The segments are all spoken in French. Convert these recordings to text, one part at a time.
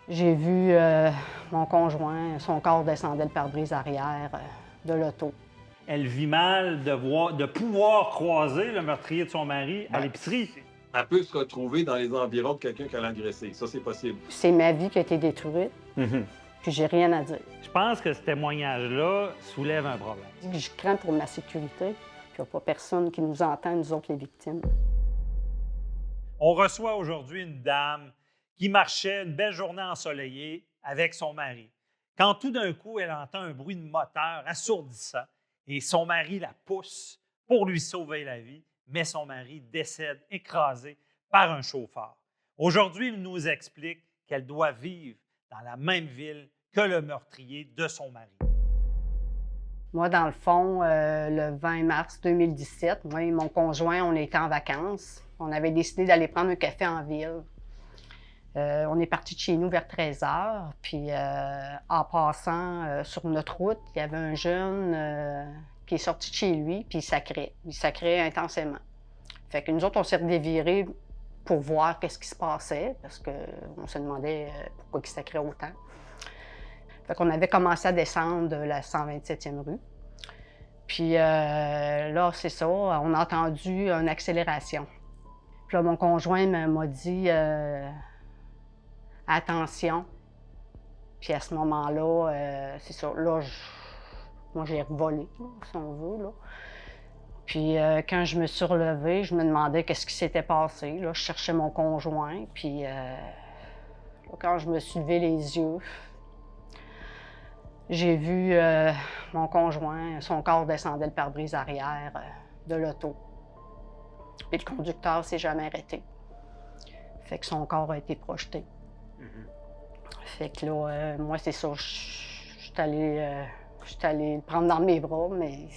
J'ai vu mon conjoint, son corps descendait le pare-brise arrière de l'auto. Elle vit mal de pouvoir croiser le meurtrier de son mari à l'épicerie. Elle peut se retrouver dans les environs de quelqu'un qui l'a agressé. Ça, c'est possible. C'est ma vie qui a été détruite, puis j'ai rien à dire. Je pense que ce témoignage-là soulève un problème. Je crains pour ma sécurité, puis il n'y a pas personne qui nous entend, nous autres, les victimes. On reçoit aujourd'hui une dame qui marchait une belle journée ensoleillée avec son mari. Quand tout d'un coup, elle entend un bruit de moteur assourdissant et son mari la pousse pour lui sauver la vie, mais son mari décède écrasé par un chauffeur. Aujourd'hui, il nous explique qu'elle doit vivre dans la même ville que le meurtrier de son mari. Moi, dans le fond, le 20 mars 2017, moi et mon conjoint, on était en vacances. On avait décidé d'aller prendre un café en ville. On est parti de chez nous vers 13 h, puis en passant sur notre route, il y avait un jeune qui est sorti de chez lui, puis il sacrait. Il sacrait intensément. Fait que nous autres, on s'est redévirés pour voir qu'est-ce qui se passait, parce qu'on se demandait pourquoi il sacrait autant. Fait qu'on avait commencé à descendre de la 127e rue. Puis là, c'est ça, on a entendu une accélération. Puis là, mon conjoint m'a dit attention. Puis à ce moment-là, c'est ça, là, moi j'ai revolé, là, si on veut, là. Puis quand je me suis relevée, je me demandais qu'est-ce qui s'était passé. Là, je cherchais mon conjoint, puis là, quand je me suis levé les yeux, j'ai vu mon conjoint, son corps descendait le pare-brise arrière de l'auto. Puis le conducteur s'est jamais arrêté. Fait que son corps a été projeté. Fait que là, moi, c'est ça, je suis allée le prendre dans mes bras, mais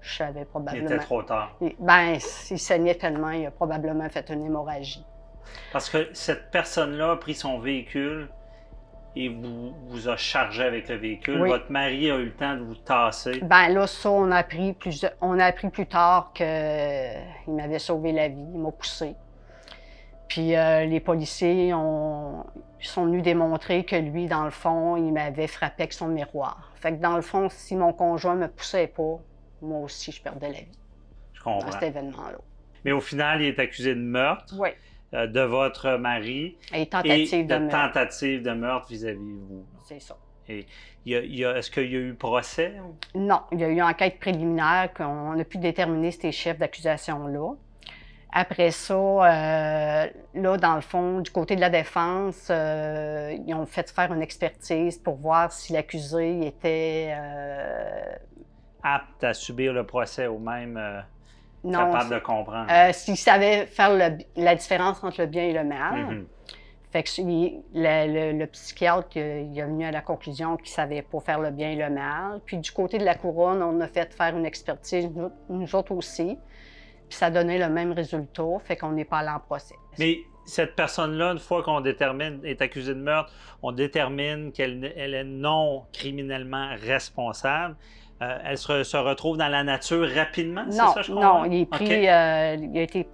je savais probablement... Il était trop tard. Il saignait tellement, il a probablement fait une hémorragie. Parce que cette personne-là a pris son véhicule et vous a chargé avec le véhicule. Oui. Votre mari a eu le temps de vous tasser. Ben là, ça, on a appris plus tard qu'il m'avait sauvé la vie, il m'a poussé. Puis les policiers sont venus démontrer que lui, dans le fond, il m'avait frappé avec son miroir. Fait que dans le fond, si mon conjoint me poussait pas, moi aussi, je perdais la vie. Je comprends. Dans cet événement-là. Mais au final, il est accusé de meurtre. Oui. De votre mari Et tentative de meurtre. tentative de meurtre vis-à-vis de vous. C'est ça. Et est-ce qu'il y a eu procès? Non, il y a eu une enquête préliminaire qu'on a pu déterminer ces chefs d'accusation-là. Après ça, là, dans le fond, du côté de la défense, ils ont fait faire une expertise pour voir si l'accusé était... apte à subir le procès ou même non, capable de comprendre. S'il savait faire la différence entre le bien et le mal. Fait que le psychiatre, il est venu à la conclusion qu'il ne savait pas faire le bien et le mal. Puis du côté de la couronne, on a fait faire une expertise, nous autres aussi. Puis ça donnait le même résultat, fait qu'on n'est pas allé en procès. Mais cette personne-là, une fois qu'on est accusée de meurtre, on détermine qu'elle est non criminellement responsable. Elle se retrouve dans la nature rapidement, c'est ça, je comprends? Non, il est pris, Okay.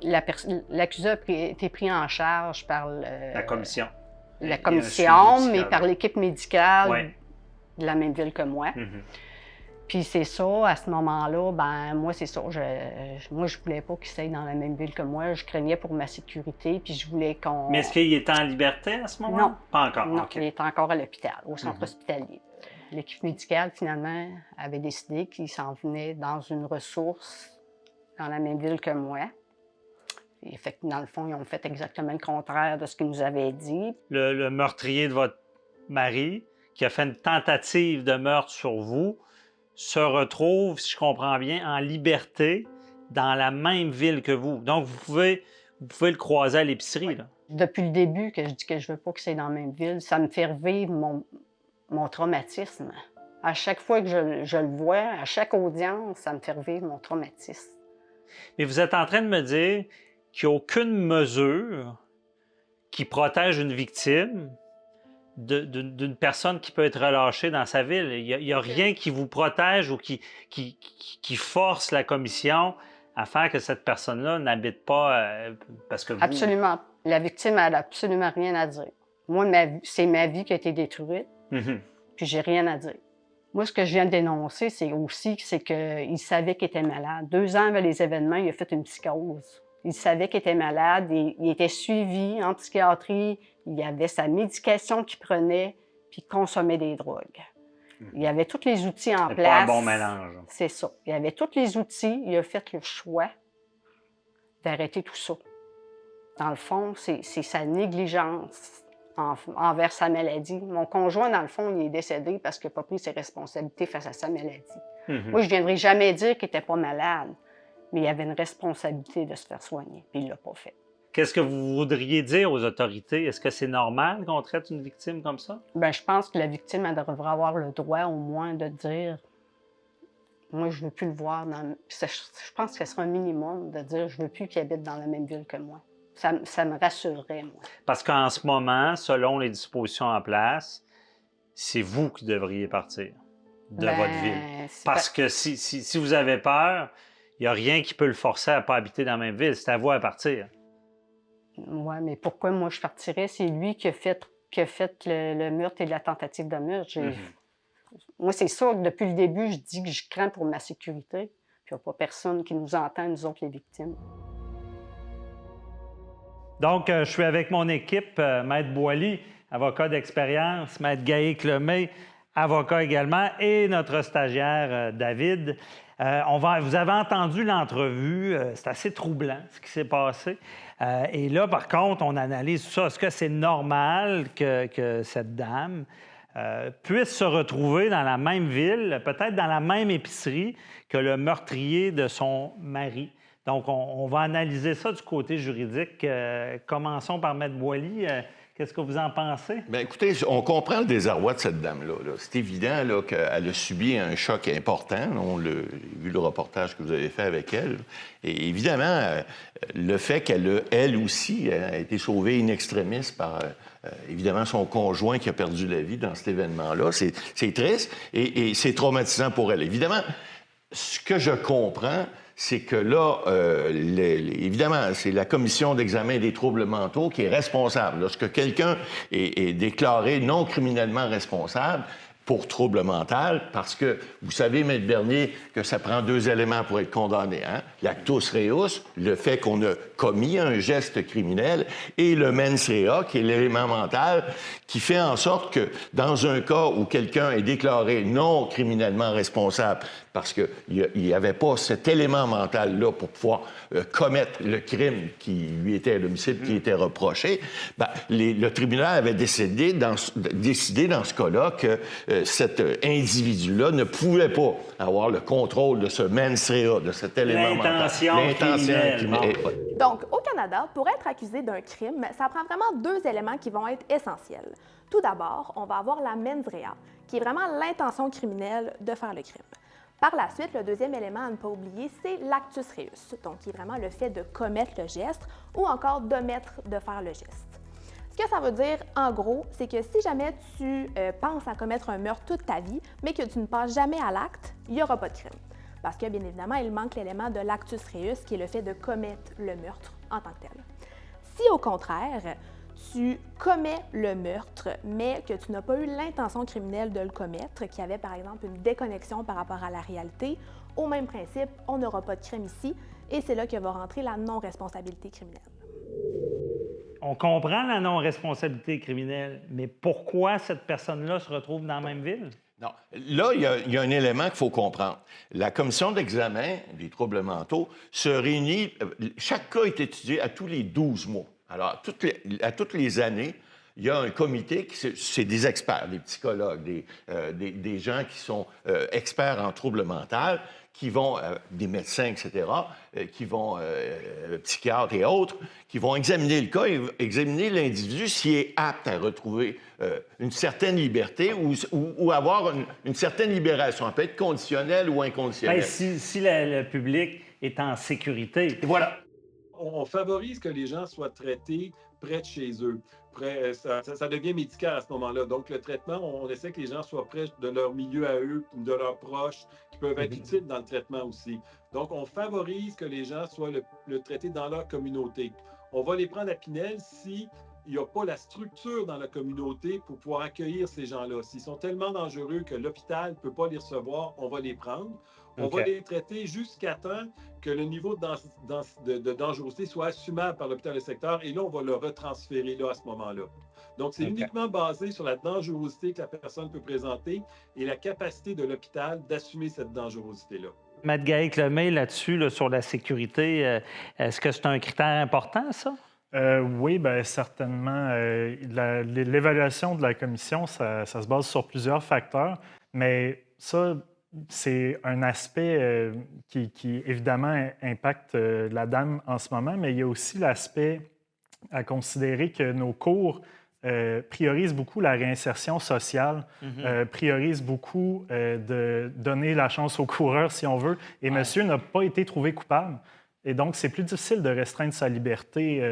L'accusé a été pris en charge par La commission. La commission, mais médical, par l'équipe médicale ouais. de la même ville que moi. Puis c'est ça, à ce moment-là, ben moi, c'est ça. Moi, je voulais pas qu'il s'aille dans la même ville que moi. Je craignais pour ma sécurité, puis je voulais qu'on... Mais est-ce qu'il était en liberté à ce moment-là? Non. Pas encore? Non, Okay. il était encore à l'hôpital, au centre hospitalier. L'équipe médicale, finalement, avait décidé qu'il s'en venait dans une ressource dans la même ville que moi. Et fait que, dans le fond, ils ont fait exactement le contraire de ce qu'ils nous avaient dit. Le meurtrier de votre mari, qui a fait une tentative de meurtre sur vous, se retrouve, si je comprends bien, en liberté dans la même ville que vous. Donc, vous pouvez le croiser à l'épicerie. Oui. Là. Depuis le début que je dis que je veux pas que c'est dans la même ville, ça me fait revivre mon traumatisme. À chaque fois que je le vois, à chaque audience, ça me fait revivre mon traumatisme. Mais vous êtes en train de me dire qu'il n'y a aucune mesure qui protège une victime d'une personne qui peut être relâchée dans sa ville. Il n'y a rien qui vous protège ou qui force la commission à faire que cette personne-là n'habite pas parce que vous... Absolument. La victime, elle n'a absolument rien à dire. Moi, c'est ma vie qui a été détruite, puis j'ai rien à dire. Moi, ce que je viens de dénoncer, c'est qu'il savait qu'il était malade. 2 ans avant les événements, il a fait une psychose. Il savait qu'il était malade, il était suivi en psychiatrie, il avait sa médication qu'il prenait, puis il consommait des drogues. Il y avait tous les outils en place. Pas un bon mélange. C'est ça. Il y avait tous les outils. Il a fait le choix d'arrêter tout ça. Dans le fond, c'est sa négligence envers sa maladie. Mon conjoint, dans le fond, il est décédé parce qu'il n'a pas pris ses responsabilités face à sa maladie. Moi, je ne viendrai jamais dire qu'il n'était pas malade, mais il avait une responsabilité de se faire soigner, puis il ne l'a pas fait. Qu'est-ce que vous voudriez dire aux autorités? Est-ce que c'est normal qu'on traite une victime comme ça? Bien, je pense que la victime, elle devrait avoir le droit, au moins, de dire « Moi, je ne veux plus le voir. » Je pense que ce serait un minimum de dire « Je ne veux plus qu'il habite dans la même ville que moi. » Ça me rassurerait, moi. Parce qu'en ce moment, selon les dispositions en place, c'est vous qui devriez partir de votre ville. Parce que si vous avez peur, il n'y a rien qui peut le forcer à ne pas habiter dans la même ville. C'est à vous à partir. Oui, mais pourquoi moi je partirais? C'est lui qui a fait le meurtre et la tentative de meurtre. Moi, c'est ça que depuis le début, je dis que je crains pour ma sécurité. Puis il n'y a pas personne qui nous entend, nous autres, les victimes. Donc, je suis avec mon équipe, Maître Boily, avocat d'expérience, Maître Gaïc Lemay, avocat également, et notre stagiaire, David. Vous avez entendu l'entrevue, c'est assez troublant ce qui s'est passé. Et là, par contre, on analyse tout ça. Est-ce que c'est normal que cette dame puisse se retrouver dans la même ville, peut-être dans la même épicerie que le meurtrier de son mari? Donc, on va analyser ça du côté juridique. Commençons par Maître Boily. Qu'est-ce que vous en pensez? Bien, écoutez, on comprend le désarroi de cette dame-là. C'est évident là, qu'elle a subi un choc important. On l'a vu le reportage que vous avez fait avec elle. Et évidemment, le fait qu'elle, elle aussi, a été sauvée in extremis par, évidemment, son conjoint qui a perdu la vie dans cet événement-là, c'est triste et c'est traumatisant pour elle. Évidemment, ce que je comprends, c'est que là, évidemment, c'est la commission d'examen des troubles mentaux qui est responsable. Lorsque quelqu'un est déclaré non criminellement responsable pour trouble mental, parce que, vous savez, Maître Bernier, que ça prend 2 éléments pour être condamné. Hein? L'actus reus, le fait qu'on a commis un geste criminel, et le mens rea, qui est l'élément mental, qui fait en sorte que, dans un cas où quelqu'un est déclaré non criminellement responsable, parce qu'il n'y avait pas cet élément mental-là pour pouvoir commettre le crime qui lui était, l'homicide qui était reproché, ben, le tribunal avait décidé dans ce cas-là que cet individu-là ne pouvait pas avoir le contrôle de ce mens rea, de cet élément mental. L'intention criminelle. Donc, au Canada, pour être accusé d'un crime, ça prend vraiment 2 éléments qui vont être essentiels. Tout d'abord, on va avoir la mens rea, qui est vraiment l'intention criminelle de faire le crime. Par la suite, le 2e élément à ne pas oublier, c'est l'actus reus, donc qui est vraiment le fait de commettre le geste ou encore d'omettre de faire le geste. Ce que ça veut dire, en gros, c'est que si jamais tu penses à commettre un meurtre toute ta vie, mais que tu ne passes jamais à l'acte, il n'y aura pas de crime. Parce que, bien évidemment, il manque l'élément de l'actus reus, qui est le fait de commettre le meurtre en tant que tel. Si, au contraire, tu commets le meurtre, mais que tu n'as pas eu l'intention criminelle de le commettre, qu'il y avait par exemple une déconnexion par rapport à la réalité, au même principe, on n'aura pas de crime ici, et c'est là que va rentrer la non-responsabilité criminelle. On comprend la non-responsabilité criminelle, mais pourquoi cette personne-là se retrouve dans la même ville? Non. Là, il y a un élément qu'il faut comprendre. La commission d'examen des troubles mentaux se réunit, chaque cas est étudié à tous les 12 mois. Alors, à toutes les années, il y a un comité, c'est des experts, des psychologues, des gens qui sont experts en troubles mentaux, qui vont, des médecins, etc., qui vont, psychiatres et autres, qui vont examiner le cas et examiner l'individu s'il est apte à retrouver une certaine liberté ou avoir une certaine libération. Elle peut être conditionnelle ou inconditionnelle. Bien, si le public est en sécurité. Et voilà. On favorise que les gens soient traités près de chez eux. Ça devient médical à ce moment-là. Donc, le traitement, on essaie que les gens soient près de leur milieu à eux, de leurs proches, qui peuvent être utiles dans le traitement aussi. Donc, on favorise que les gens soient le traités dans leur communauté. On va les prendre à Pinel si il n'y a pas la structure dans la communauté pour pouvoir accueillir ces gens-là. S'ils sont tellement dangereux que l'hôpital ne peut pas les recevoir, on va les prendre. On va les traiter jusqu'à temps que le niveau de dangerosité soit assumable par l'hôpital de secteur et là, on va le retransférer là à ce moment-là. Donc, c'est uniquement basé sur la dangerosité que la personne peut présenter et la capacité de l'hôpital d'assumer cette dangerosité-là. Maître Gaïc-Lemay, là-dessus, là, sur la sécurité, est-ce que c'est un critère important, ça? Oui, bien certainement. L'évaluation de la commission, ça se base sur plusieurs facteurs, mais ça, c'est un aspect qui, évidemment, impacte la dame en ce moment, mais il y a aussi l'aspect à considérer que nos cours priorisent beaucoup la réinsertion sociale, priorisent beaucoup de donner la chance au coureur, si on veut, et monsieur n'a pas été trouvé coupable. Et donc, c'est plus difficile de restreindre sa liberté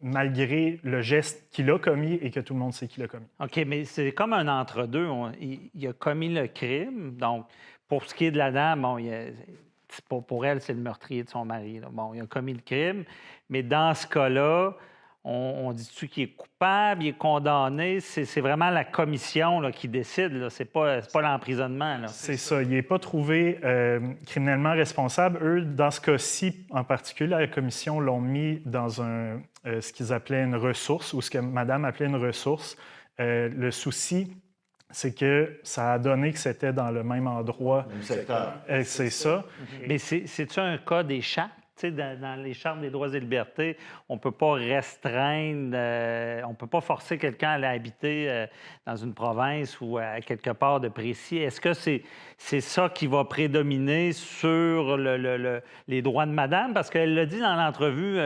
malgré le geste qu'il a commis et que tout le monde sait qu'il a commis. OK, mais c'est comme un entre-deux. Il a commis le crime. Donc, pour ce qui est de la dame, bon, pour elle, c'est le meurtrier de son mari. Là. Bon, il a commis le crime. Mais dans ce cas-là, on dit-tu qu'il est coupable, il est condamné? C'est vraiment la commission là, qui décide. Là. C'est pas l'emprisonnement. Là. C'est ça. Il n'est pas trouvé criminellement responsable. Eux, dans ce cas-ci, en particulier, la commission l'ont mis dans ce qu'ils appelaient une ressource, ou ce que Madame appelait une ressource. Le souci, c'est que ça a donné que c'était dans le même endroit. C'est ça. Mais c'est-tu un cas des chartes? Dans les chartes des droits et libertés, on ne peut pas restreindre, on ne peut pas forcer quelqu'un à aller habiter dans une province ou à quelque part de précis. Est-ce que c'est ça qui va prédominer sur les droits de madame? Parce qu'elle l'a dit dans l'entrevue,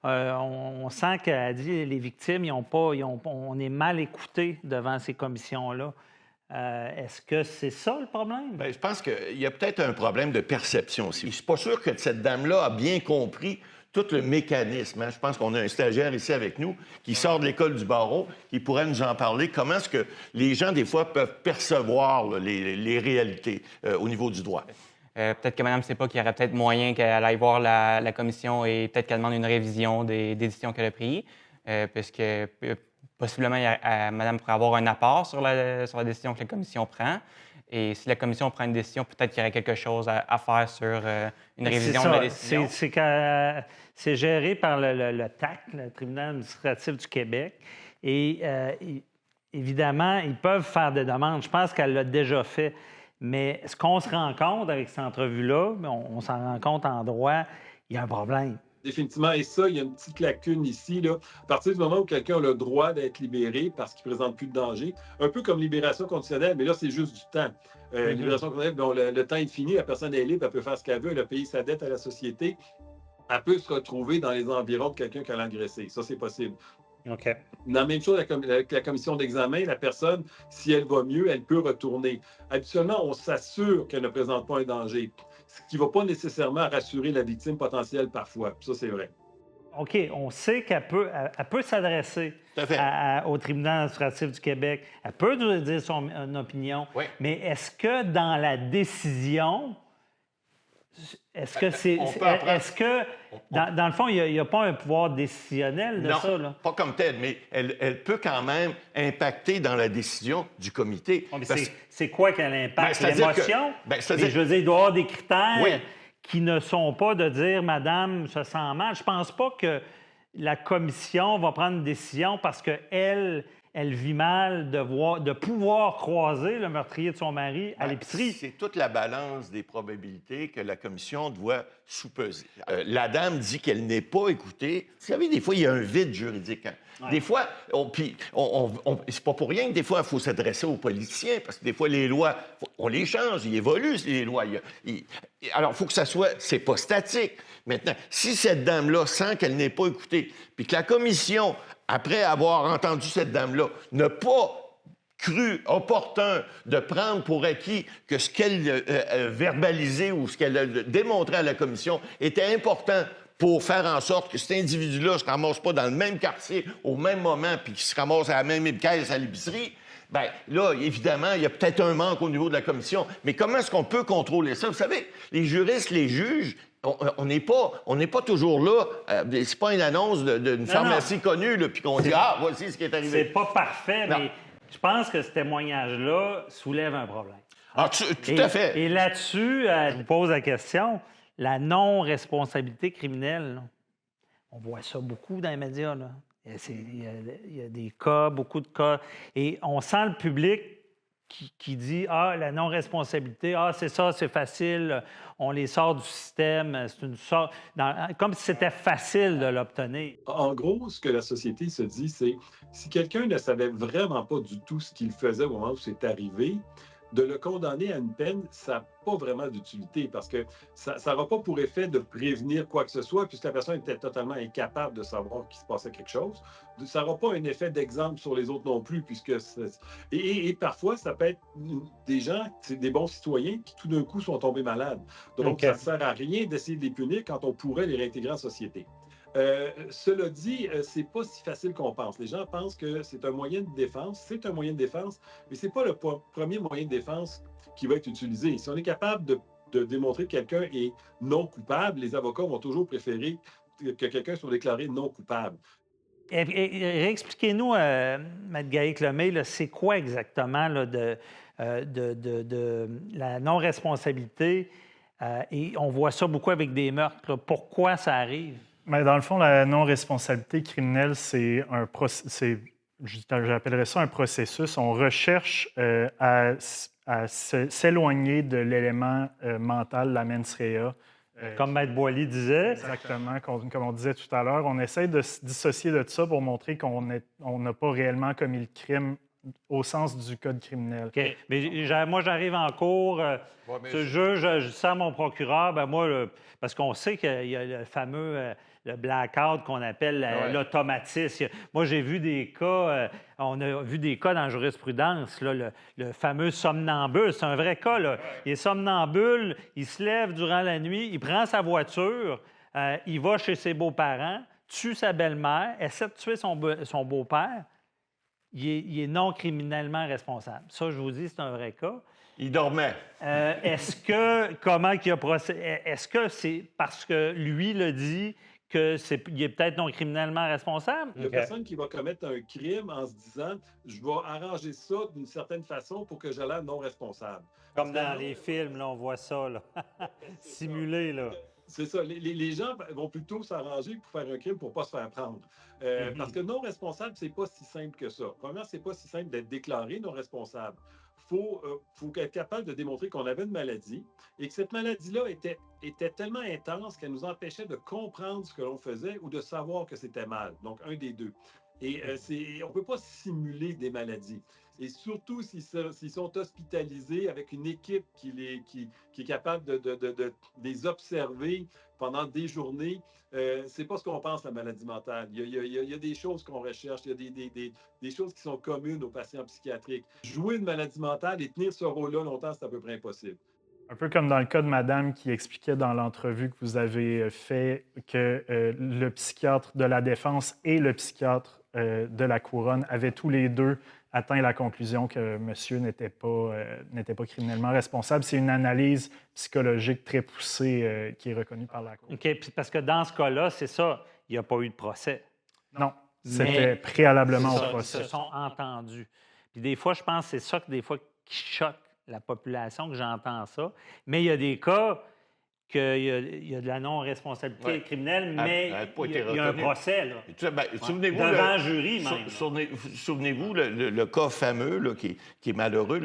on sent qu'elle a dit les victimes, on est mal écoutés devant ces commissions-là. Est-ce que c'est ça le problème? Bien, je pense qu'il y a peut-être un problème de perception aussi. Je ne suis pas sûr que cette dame-là a bien compris tout le mécanisme. Hein. Je pense qu'on a un stagiaire ici avec nous qui sort de l'école du barreau, qui pourrait nous en parler. Comment est-ce que les gens, des fois, peuvent percevoir là, les réalités au niveau du droit? Peut-être que Mme ne sait pas qu'il y aurait peut-être moyen qu'elle aille voir la commission et peut-être qu'elle demande une révision des décisions qu'elle a prises, puisque possiblement, Madame pourrait avoir un apport sur la décision que la commission prend. Et si la commission prend une décision, peut-être qu'il y aurait quelque chose à faire sur une révision de la décision. C'est géré par le TAC, le Tribunal administratif du Québec. Et évidemment, ils peuvent faire des demandes. Je pense qu'elle l'a déjà fait. Mais ce qu'on se rend compte avec cette entrevue-là, on s'en rend compte en droit, il y a un problème. Définitivement. Et ça, il y a une petite lacune ici. Là. À partir du moment où quelqu'un a le droit d'être libéré parce qu'il ne présente plus de danger, un peu comme libération conditionnelle, mais là, c'est juste du temps. Libération conditionnelle, bon, le temps est fini, la personne est libre, elle peut faire ce qu'elle veut, elle a payé sa dette à la société. Elle peut se retrouver dans les environs de quelqu'un qui a agressé. Ça, c'est possible. OK. Dans la même chose avec la commission d'examen, la personne, si elle va mieux, elle peut retourner. Habituellement, on s'assure qu'elle ne présente pas un danger, ce qui ne va pas nécessairement rassurer la victime potentielle parfois. Ça, c'est vrai. OK, on sait qu'elle peut s'adresser au tribunal administratif du Québec. Elle peut dire son opinion. Oui. Mais est-ce que dans la décision, dans le fond, il n'y a pas un pouvoir décisionnel de ça? Non, pas comme tel, mais elle peut quand même impacter dans la décision du comité. Oh, c'est quoi qu'elle impacte? L'émotion? Je veux dire, il doit y avoir des critères qui ne sont pas de dire « Madame se sent mal ». Je ne pense pas que la commission va prendre une décision parce qu'elle vit mal de pouvoir croiser le meurtrier de son mari à l'épicerie. C'est toute la balance des probabilités que la commission doit sous-peser. La dame dit qu'elle n'est pas écoutée. Vous savez, des fois, il y a un vide juridique. Hein? Ouais. Des fois, c'est pas pour rien que des fois, il faut s'adresser aux politiciens, parce que des fois, les lois, on les change, ils évoluent, les lois. Alors, il faut que ça soit... C'est pas statique. Maintenant, si cette dame-là sent qu'elle n'est pas écoutée, puis que la commission, après avoir entendu cette dame-là, n'a pas cru opportun de prendre pour acquis que ce qu'elle verbalisait ou ce qu'elle démontrait à la commission était important pour faire en sorte que cet individu-là ne se ramasse pas dans le même quartier au même moment puis qu'il se ramasse à la même caisse à l'épicerie, bien là, évidemment, il y a peut-être un manque au niveau de la commission. Mais comment est-ce qu'on peut contrôler ça? Vous savez, les juristes, les juges, on n'est pas toujours là. C'est pas une annonce d'une pharmacie connue, là, puis qu'on dit « Ah, voici ce qui est arrivé ». C'est pas parfait, Non. mais je pense que ce témoignage-là soulève un problème. Ah, tout à fait. Et là-dessus, je vous pose la question, la non-responsabilité criminelle, là, on voit ça beaucoup dans les médias. Là. Il y a des cas, beaucoup de cas, et on sent le public qui dit « Ah, la non-responsabilité, c'est ça, c'est facile, on les sort du système, c'est une sorte... » Comme si c'était facile de l'obtenir. En gros, ce que la société se dit, c'est si quelqu'un ne savait vraiment pas du tout ce qu'il faisait au moment où c'est arrivé, de le condamner à une peine, ça n'a pas vraiment d'utilité parce que ça n'aura pas pour effet de prévenir quoi que ce soit puisque la personne était totalement incapable de savoir qu'il se passait quelque chose. Ça n'aura pas un effet d'exemple sur les autres non plus puisque... Et parfois, ça peut être des gens, des bons citoyens qui tout d'un coup sont tombés malades. Donc, ça ne sert à rien d'essayer de les punir quand on pourrait les réintégrer en société. Cela dit, c'est pas si facile qu'on pense. Les gens pensent que c'est un moyen de défense. C'est un moyen de défense, mais c'est pas le premier moyen de défense qui va être utilisé. Si on est capable de démontrer que quelqu'un est non coupable, les avocats vont toujours préférer que quelqu'un soit déclaré non coupable. Et réexpliquez-nous, Maître Gaïc Lemay, là, c'est quoi exactement là, de la non-responsabilité? Et on voit ça beaucoup avec des meurtres. Là. Pourquoi ça arrive? Mais dans le fond, la non-responsabilité criminelle, j'appellerais ça un processus. On recherche à s'éloigner de l'élément mental, la mens rea. Comme Maître Boily disait. Exactement, comme on disait tout à l'heure. On essaie de se dissocier de ça pour montrer qu'on n'a pas réellement commis le crime au sens du code criminel. OK. Mais moi, j'arrive en cours, ce juge, je sens mon procureur, parce qu'on sait qu'il y a le fameux le blackout qu'on appelle l'automatisme. Moi, j'ai vu des cas, on a vu des cas dans la jurisprudence, là, le fameux somnambule, c'est un vrai cas. Là. Il est somnambule, il se lève durant la nuit, il prend sa voiture, il va chez ses beaux-parents, tue sa belle-mère, essaie de tuer son beau-père. Il est non criminellement responsable. Ça, je vous dis, c'est un vrai cas. Il dormait. Comment il a procédé? Est-ce que c'est parce que lui le dit qu'il est peut-être non criminellement responsable? Il y a personne qui va commettre un crime en se disant « je vais arranger ça d'une certaine façon pour que je l'aie non responsable ». Comme dans les films, là, on voit ça, là. Simulé, là. C'est ça. Les gens vont plutôt s'arranger pour faire un crime pour ne pas se faire prendre. Parce que non responsable, c'est pas si simple que ça. Premièrement, c'est pas si simple d'être déclaré non responsable. Faut être capable de démontrer qu'on avait une maladie et que cette maladie-là était tellement intense qu'elle nous empêchait de comprendre ce que l'on faisait ou de savoir que c'était mal. Donc, un des deux. Et on ne peut pas simuler des maladies. Et surtout s'ils sont hospitalisés avec une équipe qui est capable de les observer pendant des journées, c'est pas ce qu'on pense, la maladie mentale. Il y a des choses qu'on recherche, il y a des choses qui sont communes aux patients psychiatriques. Jouer une maladie mentale et tenir ce rôle-là longtemps, c'est à peu près impossible. Un peu comme dans le cas de madame qui expliquait dans l'entrevue que vous avez fait que le psychiatre de la défense et le psychiatre de la couronne avaient tous les deux atteint la conclusion que monsieur n'était pas criminellement responsable. C'est une analyse psychologique très poussée qui est reconnue par la Cour. OK, puis parce que dans ce cas-là, c'est ça, il n'y a pas eu de procès. Non, c'était préalablement au procès. Ils se sont entendus. Puis des fois, je pense que c'est ça qui choque la population, que j'entends ça. Mais il y a des cas qu'il y a de la non-responsabilité criminelle, mais il y a un procès. Là. Souvenez-vous, devant un jury, même. Souvenez-vous le cas fameux là, qui est malheureux,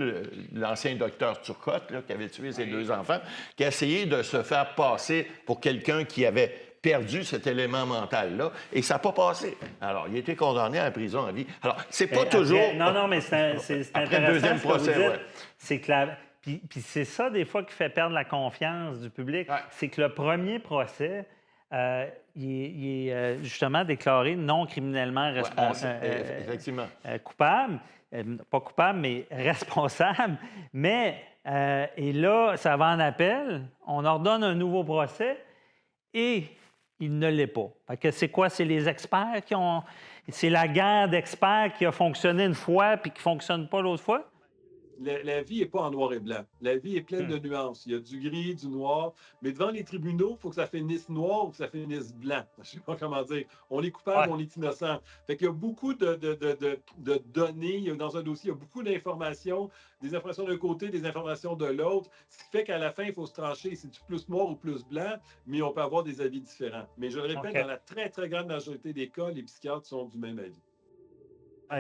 l'ancien docteur Turcotte, là, qui avait tué ses deux enfants, qui a essayé de se faire passer pour quelqu'un qui avait perdu cet élément mental-là, et ça n'a pas passé. Alors, il a été condamné à la prison à vie. Alors, c'est pas toujours... Non, mais c'est après intéressant le deuxième procès, c'est que Puis c'est ça, des fois, qui fait perdre la confiance du public. Ouais. C'est que le premier procès, il est justement déclaré non criminellement responsable. Effectivement. Coupable. Pas coupable, mais responsable. Mais, et là, ça va en appel. On ordonne un nouveau procès et il ne l'est pas. Fait que c'est quoi? C'est les experts qui ont... C'est la guerre d'experts qui a fonctionné une fois puis qui ne fonctionne pas l'autre fois? la vie n'est pas en noir et blanc. La vie est pleine de nuances. Il y a du gris, du noir. Mais devant les tribunaux, il faut que ça finisse noir ou que ça finisse blanc. Je ne sais pas comment dire. On est coupable, on est innocent. Fait qu'il y a beaucoup de données. Dans un dossier, il y a beaucoup d'informations, des informations d'un côté, des informations de l'autre. Ce qui fait qu'à la fin, il faut se trancher. C'est-tu plus noir ou plus blanc? Mais on peut avoir des avis différents. Mais je le répète, dans la très, très grande majorité des cas, les psychiatres sont du même avis.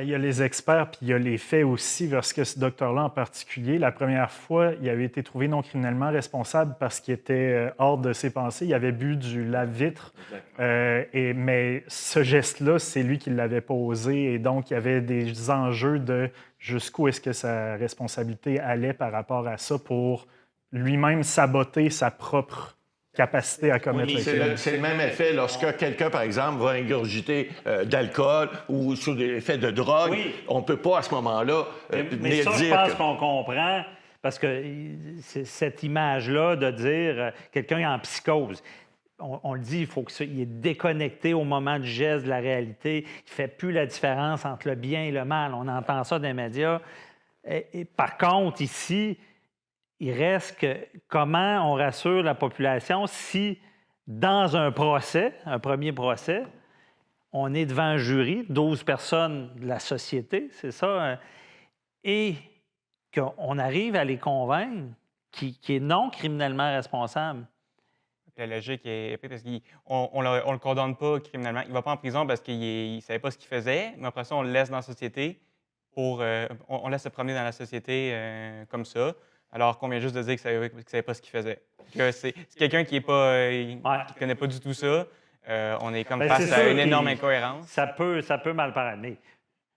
Il y a les experts, puis il y a les faits aussi, parce que ce docteur-là en particulier, la première fois, il avait été trouvé non criminellement responsable parce qu'il était hors de ses pensées. Il avait bu du lave-vitre, mais ce geste-là, c'est lui qui l'avait posé, et donc il y avait des enjeux de jusqu'où est-ce que sa responsabilité allait par rapport à ça pour lui-même saboter sa propre capacité à commettre le crime. C'est le même effet lorsque quelqu'un, par exemple, va ingurgiter d'alcool ou sous l'effet de drogue. Oui. On ne peut pas, à ce moment-là, mais ça, je pense qu'on comprend, parce que c'est cette image-là de dire quelqu'un est en psychose. On le dit, il faut qu'il est déconnecté au moment du geste de la réalité. Il ne fait plus la différence entre le bien et le mal. On entend ça dans les médias. Et par contre, ici, il reste que comment on rassure la population si, dans un procès, un premier procès, on est devant un jury, 12 personnes de la société, c'est ça, et qu'on arrive à les convaincre qu'il est non criminellement responsable. La logique est parce qu'on ne le condamne pas criminellement. Il ne va pas en prison parce qu'il ne savait pas ce qu'il faisait, mais après ça, on le laisse dans la société on laisse se promener dans la société comme ça. Alors qu'on vient juste de dire qu'il ne savait pas ce qu'il faisait. C'est quelqu'un qui ne connaît pas du tout ça. On est comme face à une énorme incohérence. Ça peut mal paraître, mais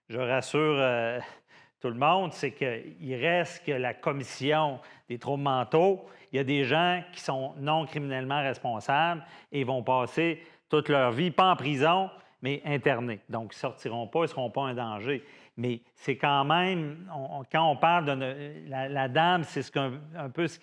je rassure tout le monde, c'est qu'il reste que la commission des troubles mentaux, il y a des gens qui sont non criminellement responsables et vont passer toute leur vie, pas en prison, mais internés. Donc, ils ne sortiront pas, ils ne seront pas un danger. Mais c'est quand même, quand on parle de la dame, c'est un peu ce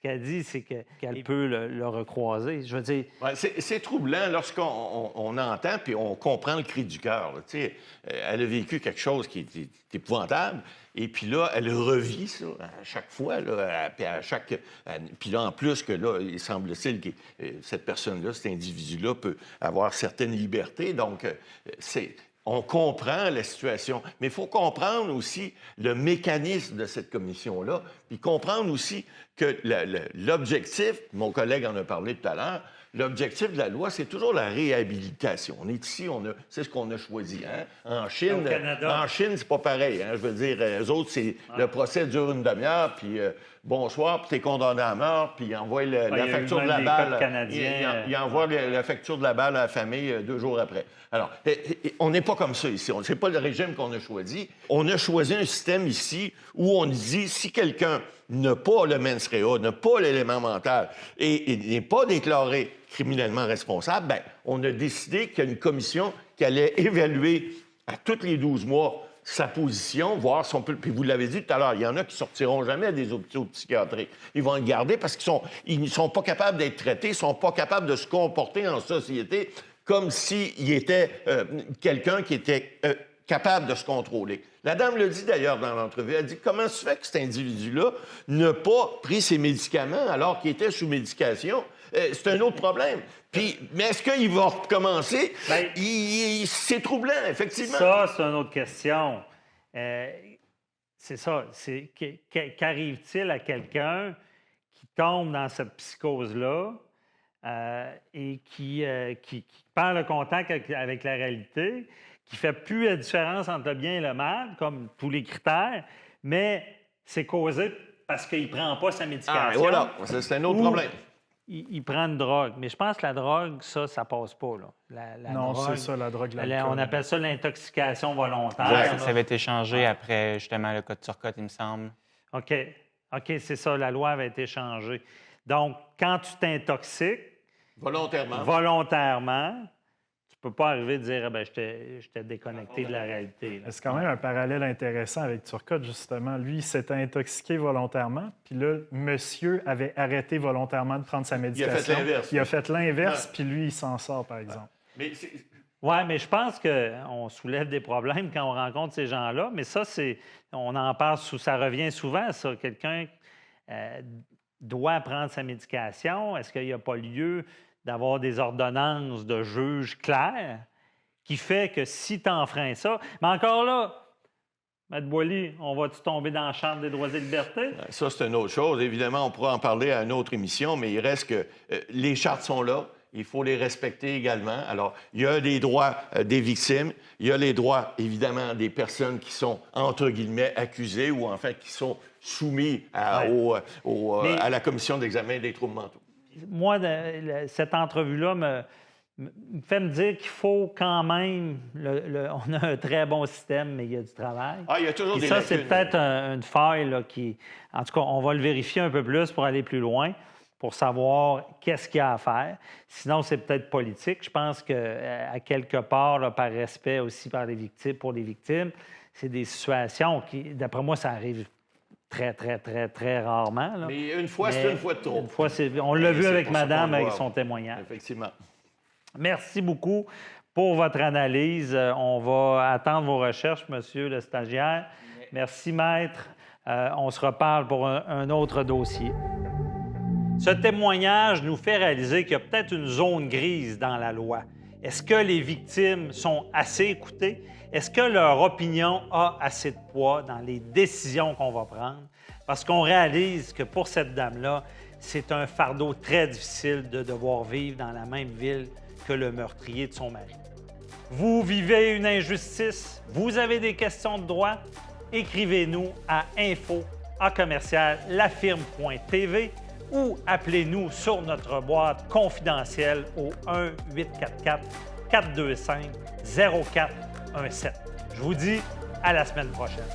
qu'elle dit, c'est qu'elle peut le recroiser. Je veux dire... Ouais, c'est troublant lorsqu'on entend puis on comprend le cri du cœur. Elle a vécu quelque chose qui est épouvantable. Et puis là, elle revit ça à chaque fois. Là, puis là, en plus que là, il semble-t-il que cette personne-là, cet individu-là, peut avoir certaines libertés. Donc, on comprend la situation, mais il faut comprendre aussi le mécanisme de cette commission-là, puis comprendre aussi que l'objectif, mon collègue en a parlé tout à l'heure, l'objectif de la loi, c'est toujours la réhabilitation. On est ici, c'est ce qu'on a choisi. Hein? En Chine, c'est pas pareil. Hein? Je veux dire, eux autres, le procès dure une demi-heure, puis bonsoir, puis t'es condamné à mort, puis il envoie la facture de la balle. Il envoie la facture de la balle à la famille 2 jours après. Alors, on n'est pas comme ça ici. C'est pas le régime qu'on a choisi. On a choisi un système ici où on dit si quelqu'un n'a pas le mens rea, n'a pas l'élément mental et n'est pas déclaré criminellement responsable, bien, on a décidé qu'il y a une commission qui allait évaluer à tous les 12 mois sa position, voir si on peut... Puis vous l'avez dit tout à l'heure, il y en a qui ne sortiront jamais des hôpitaux psychiatriques. Ils vont le garder parce qu'ils ne sont pas capables d'être traités, ils ne sont pas capables de se comporter en société comme s'il était quelqu'un qui était capable de se contrôler. La dame le dit d'ailleurs dans l'entrevue. Elle dit comment se fait que cet individu-là n'a pas pris ses médicaments alors qu'il était sous médication? C'est un autre problème. Mais est-ce qu'il va recommencer? C'est troublant, effectivement. Ça, c'est une autre question. C'est ça. Qu'arrive-t-il à quelqu'un qui tombe dans cette psychose-là et qui perd le contact avec la réalité, qui ne fait plus la différence entre le bien et le mal, comme tous les critères, mais c'est causé parce qu'il ne prend pas sa médication. Voilà, c'est un autre problème. Il prend une drogue. Mais je pense que la drogue, ça passe pas. Là. Non, c'est ça, la drogue. On appelle ça l'intoxication volontaire. Ça avait été changé après, justement, le code Turcotte, il me semble. OK, c'est ça. La loi avait été changée. Donc, quand tu t'intoxiques... Volontairement, tu ne peux pas arriver à dire j'étais déconnecté de la réalité. C'est quand même un parallèle intéressant avec Turcotte, justement. Lui, il s'était intoxiqué volontairement, puis là, monsieur avait arrêté volontairement de prendre sa médication. Il a fait l'inverse. Il a fait l'inverse, puis lui, il s'en sort, par exemple. Mais Oui, mais je pense qu'on soulève des problèmes quand on rencontre ces gens-là, mais ça, on en parle, ça revient souvent, ça. Quelqu'un doit prendre sa médication. Est-ce qu'il n'y a pas lieu d'avoir des ordonnances de juges clairs qui fait que si tu enfreins ça... Mais encore là, M. Boily, on va-tu tomber dans la Charte des droits et libertés? Ça, c'est une autre chose. Évidemment, on pourra en parler à une autre émission, mais il reste que les chartes sont là. Il faut les respecter également. Alors, il y a les droits des victimes, il y a les droits, évidemment, des personnes qui sont, entre guillemets, accusées ou, enfin, qui sont soumis à la commission d'examen des troubles mentaux. Moi, cette entrevue-là me fait me dire qu'il faut quand même... on a un très bon système, mais il y a du travail. Ah, il y a toujours Et des ça, lacunes. c'est peut-être une faille là, qui... En tout cas, on va le vérifier un peu plus pour aller plus loin, pour savoir qu'est-ce qu'il y a à faire. Sinon, c'est peut-être politique. Je pense qu'à quelque part, là, par respect aussi pour les victimes, c'est des situations qui, d'après moi, ça arrive très, très, très, très rarement. Là. Mais une fois, c'est une fois de trop. On l'a vu c'est avec pour ça madame, qu'on le avec voit. son témoignage. Effectivement. Merci beaucoup pour votre analyse. On va attendre vos recherches, monsieur le stagiaire. Merci, maître. On se reparle pour un autre dossier. Ce témoignage nous fait réaliser qu'il y a peut-être une zone grise dans la loi. Est-ce que les victimes sont assez écoutées? Est-ce que leur opinion a assez de poids dans les décisions qu'on va prendre? Parce qu'on réalise que pour cette dame-là, c'est un fardeau très difficile de devoir vivre dans la même ville que le meurtrier de son mari. Vous vivez une injustice? Vous avez des questions de droit? Écrivez-nous à info@lafirme.tv ou appelez-nous sur notre boîte confidentielle au 1-844-425-0417. Je vous dis à la semaine prochaine.